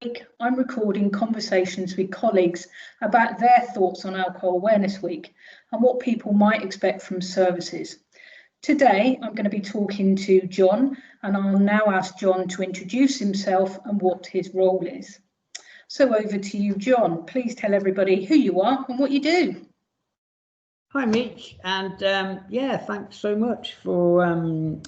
week, I'm recording conversations with colleagues about their thoughts on Alcohol Awareness Week and what people might expect from services. Today, I'm going to be talking to John, and I'll now ask John to introduce himself and what his role is. So over to you, John. Please tell everybody who you are and what you do. Hi, Miche, and yeah, thanks so much for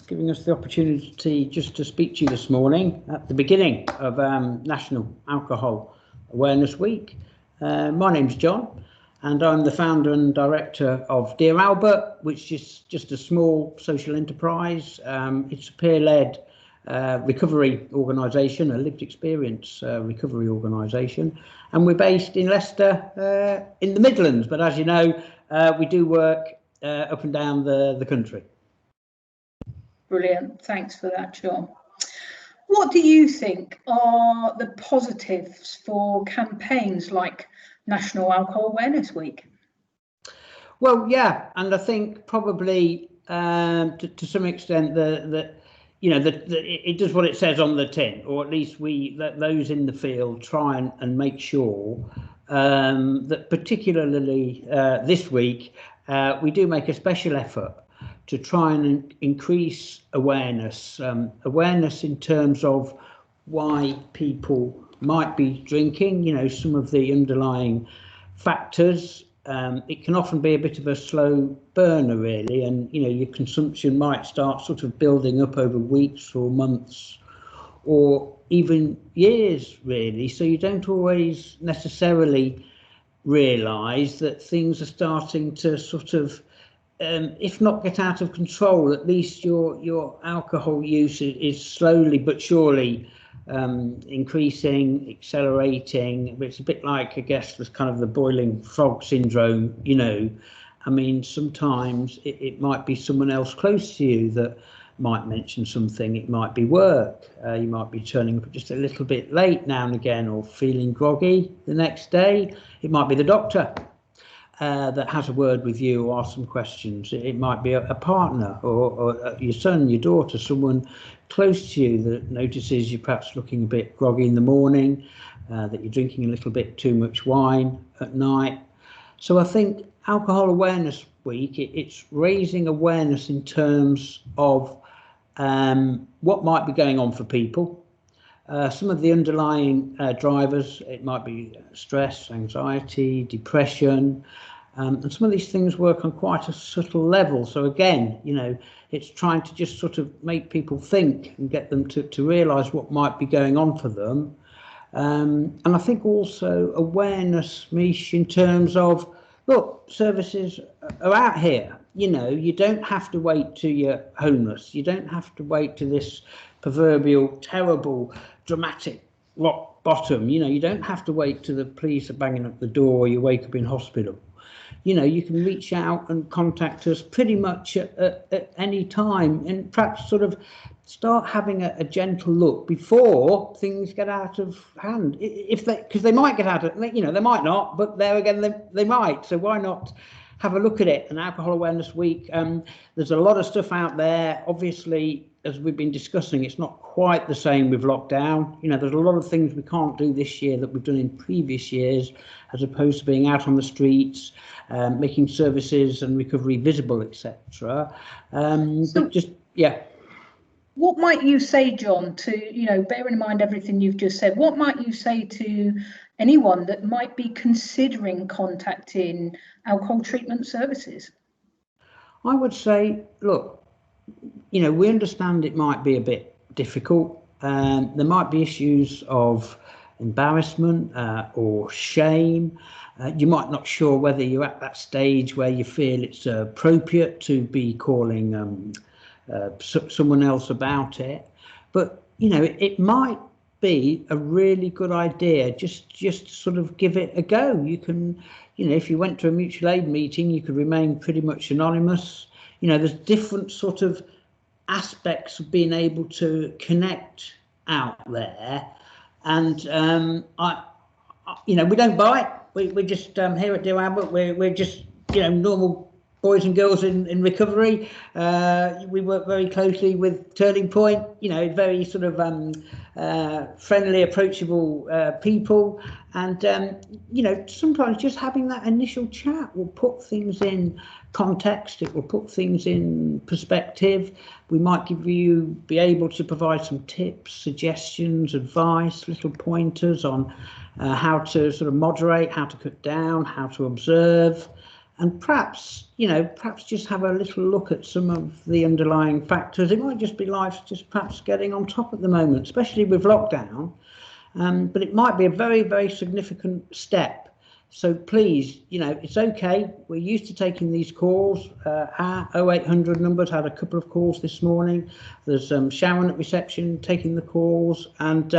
giving us the opportunity just to speak to you this morning at the beginning of National Alcohol Awareness Week. My name's John, and I'm the founder and director of Dear Albert, which is just a small social enterprise. It's a peer-led recovery organisation, a lived experience recovery organisation, and we're based in Leicester in the Midlands, but as you know, we do work up and down the country. Brilliant. Thanks for that, John. What do you think are the positives for campaigns like National Alcohol Awareness Week? Well, yeah, and I think probably to some extent it does what it says on the tin, or at least those in the field try and make sure that particularly this week, we do make a special effort to try and increase awareness in terms of why people might be drinking, some of the underlying factors. It can often be a bit of a slow burner, really, and your consumption might start sort of building up over weeks or months or even years, really, so you don't always necessarily realise that things are starting to sort of, if not get out of control, at least your alcohol use is slowly but surely increasing, accelerating. It's a bit like, I guess, this kind of the boiling frog syndrome. I mean, sometimes it might be someone else close to you that might mention something. It might be work. You might be turning up just a little bit late now and again, or feeling groggy the next day. It might be the doctor that has a word with you or asks some questions. It might be a partner or your son, your daughter, someone close to you that notices you're perhaps looking a bit groggy in the morning, that you're drinking a little bit too much wine at night. So I think Alcohol Awareness Week, it's raising awareness in terms of what might be going on for people. Some of the underlying drivers, it might be stress, anxiety, depression, and some of these things work on quite a subtle level. So again, it's trying to just sort of make people think and get them to realise what might be going on for them. And I think also awareness, Miche, in terms of, look, services are out here. You don't have to wait till you're homeless. You don't have to wait to this proverbial, terrible, dramatic rock bottom. You don't have to wait till the police are banging up the door or you wake up in hospital. You can reach out and contact us pretty much at any time, and perhaps sort of start having a gentle look before things get out of hand. Because they might get out of, they might not, but there again, they might. So why not have a look at it? And Alcohol Awareness Week, there's a lot of stuff out there. Obviously, as we've been discussing, it's not quite the same with lockdown. There's a lot of things we can't do this year that we've done in previous years, as opposed to being out on the streets, making services and recovery visible, etc. But just, yeah. What might you say, John, to, bearing in mind everything you've just said, what might you say to anyone that might be considering contacting alcohol treatment services? I would say, look, we understand it might be a bit difficult. There might be issues of embarrassment or shame. You might not sure whether you're at that stage where you feel it's appropriate to be calling someone else about it. But, it might be a really good idea just sort of give it a go. You can, if you went to a mutual aid meeting, you could remain pretty much anonymous. There's different sort of aspects of being able to connect out there. And we don't bite. We're just here at Dear Albert. We're just normal boys and girls in recovery. We work very closely with Turning Point, you know, very sort of friendly, approachable people. And, you know, sometimes just having that initial chat will put things in context. It will put things in perspective. We might be able to provide some tips, suggestions, advice, little pointers on how to sort of moderate, how to cut down, how to observe. And perhaps, you know, perhaps just have a little look at some of the underlying factors. It might just be life just perhaps getting on top at the moment, especially with lockdown. But it might be a very, very significant step. So please, you know, it's okay. We're used to taking these calls. Our 0800 numbers had a couple of calls this morning. There's Sharon at reception taking the calls, and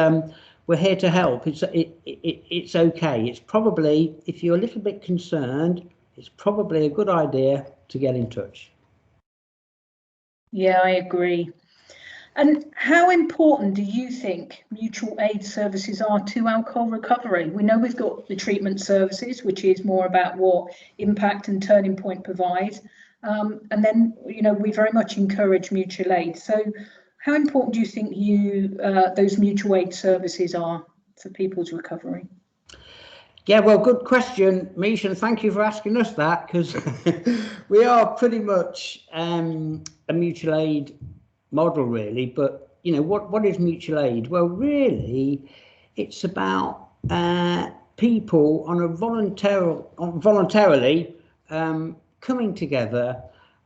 we're here to help. It's okay. It's probably, if you're a little bit concerned, it's probably a good idea to get in touch. Yeah, I agree. And how important do you think mutual aid services are to alcohol recovery? We know we've got the treatment services, which is more about what Impact and Turning Point provide. And then, you know, we very much encourage mutual aid. So how important do you think those mutual aid services are for people's recovery? Yeah, well, good question, Miche, and thank you for asking us that, because we are pretty much a mutual aid model, really. But, you know, what is mutual aid? Well, really, it's about people on a voluntarily coming together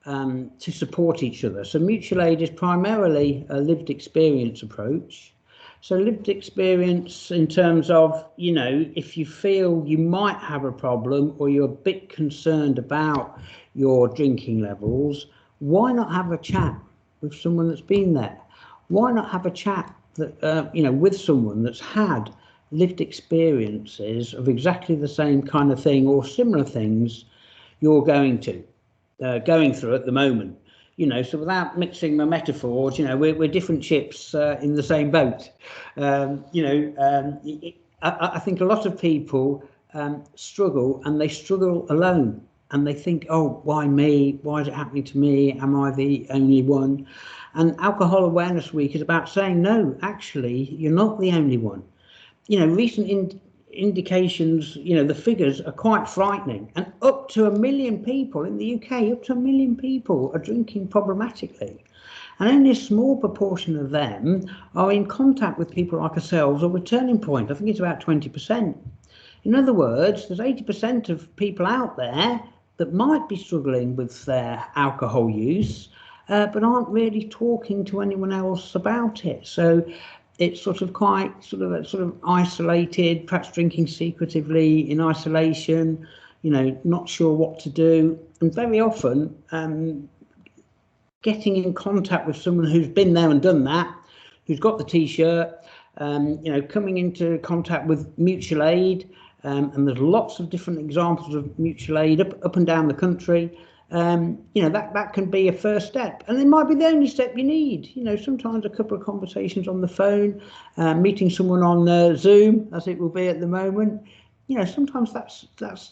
to support each other. So mutual aid is primarily a lived experience approach. So lived experience in terms of, you know, if you feel you might have a problem or you're a bit concerned about your drinking levels, why not have a chat with someone that's been there? Why not have a chat that, you know, with someone that's had lived experiences of exactly the same kind of thing or similar things you're going through at the moment? You know, so without mixing my metaphors, you know, we're different ships in the same boat. You know, I think a lot of people struggle, and they struggle alone, and they think, oh, why me? Why is it happening to me? Am I the only one? And Alcohol Awareness Week is about saying, no, actually, you're not the only one. You know, recent indications, you know, the figures are quite frightening, and up to 1 million people in the UK, up to 1 million people are drinking problematically, and only a small proportion of them are in contact with people like ourselves or with Turning Point. I think it's about 20%. In other words, there's 80% of people out there that might be struggling with their alcohol use, but aren't really talking to anyone else about it. So it's sort of quite sort of isolated, perhaps drinking secretively in isolation, you know, not sure what to do, and very often getting in contact with someone who's been there and done that, who's got the T-shirt, you know, coming into contact with mutual aid, and there's lots of different examples of mutual aid up and down the country. You know, that can be a first step, and it might be the only step you need. You know, sometimes a couple of conversations on the phone, meeting someone on Zoom, as it will be at the moment, you know, sometimes that's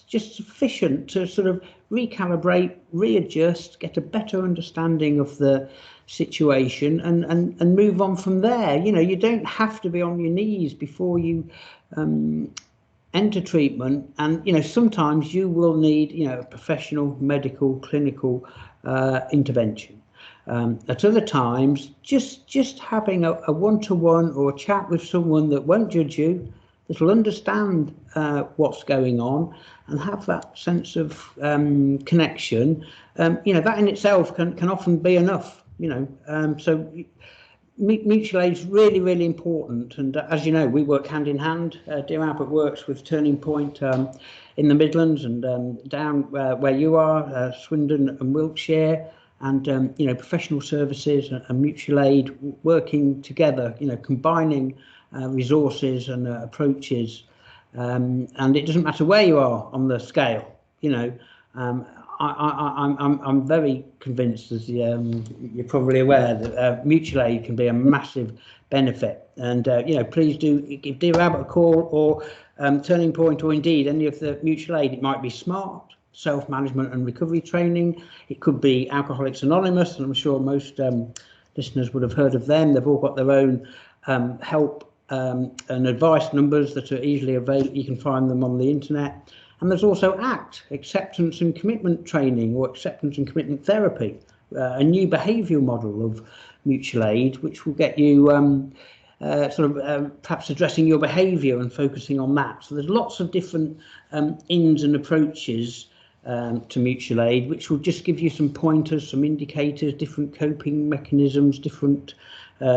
just sufficient to sort of recalibrate, readjust, get a better understanding of the situation, and move on from there. You know, you don't have to be on your knees before you enter treatment, and you know, sometimes you will need, you know, a professional medical clinical intervention. At other times, just having a one-to-one or a chat with someone that won't judge you, that will understand what's going on and have that sense of connection, you know, that in itself can often be enough. You know, so mutual aid is really, really important, and as you know, we work hand in hand. Dear Albert works with Turning Point in the Midlands, and down where you are, Swindon and Wiltshire, and you know, professional services and mutual aid working together, you know, combining resources and approaches, and it doesn't matter where you are on the scale. You know, I'm very convinced, as you're probably aware, that mutual aid can be a massive benefit. And you know, please do give Dear Albert a call, or Turning Point, or indeed any of the mutual aid. It might be smart, self-management and recovery training. It could be Alcoholics Anonymous, and I'm sure most listeners would have heard of them. They've all got their own help and advice numbers that are easily available. You can find them on the internet. And there's also ACT, acceptance and commitment training, or acceptance and commitment therapy, a new behavioural model of mutual aid, which will get you perhaps addressing your behaviour and focusing on that. So there's lots of different ins and approaches to mutual aid, which will just give you some pointers, some indicators, different coping mechanisms, different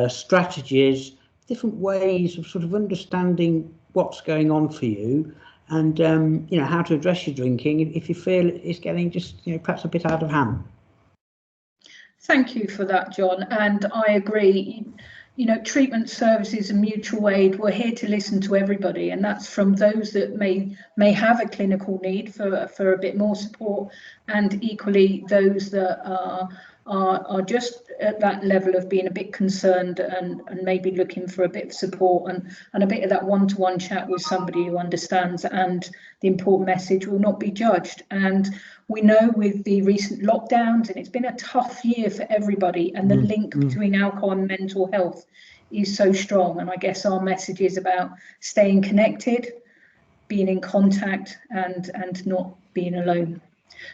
strategies, different ways of sort of understanding what's going on for you, and you know, how to address your drinking if you feel it's getting just, you know, perhaps a bit out of hand. Thank you for that, John, and I agree. You know, treatment services and mutual aid, we're here to listen to everybody, and that's from those that may have a clinical need for a bit more support, and equally those that are just at that level of being a bit concerned and maybe looking for a bit of support and a bit of that one-to-one chat with somebody who understands, and the important message will not be judged. And we know with the recent lockdowns, and it's been a tough year for everybody, and the link between alcohol and mental health is so strong. And I guess our message is about staying connected, being in contact, and not being alone.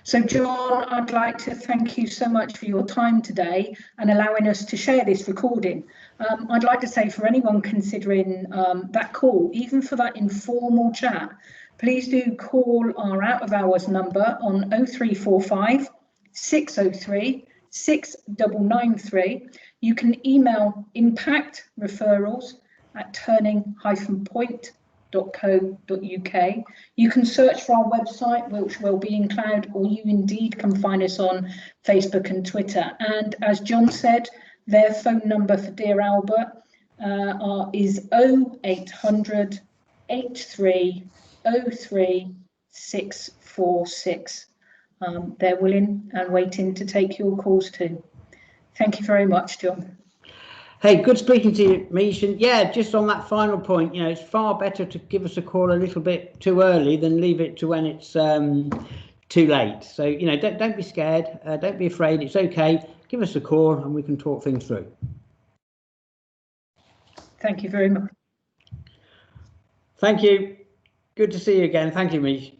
So John, I'd like to thank you so much for your time today and allowing us to share this recording. I'd like to say, for anyone considering that call, even for that informal chat, please do call our out of hours number on 0345 603 6993. You can email impact referrals at turning-point.co.uk. You can search for our website, which will be in cloud, or you indeed can find us on Facebook and Twitter. And as John said, their phone number for Dear Albert is 0800 8303 646. They're willing and waiting to take your calls too. Thank you very much, John. Hey, good speaking to you, Miche. And yeah, just on that final point, you know, it's far better to give us a call a little bit too early than leave it to when it's too late. So, you know, don't be scared, don't be afraid. It's okay. Give us a call and we can talk things through. Thank you very much. Thank you. Good to see you again. Thank you, Miche.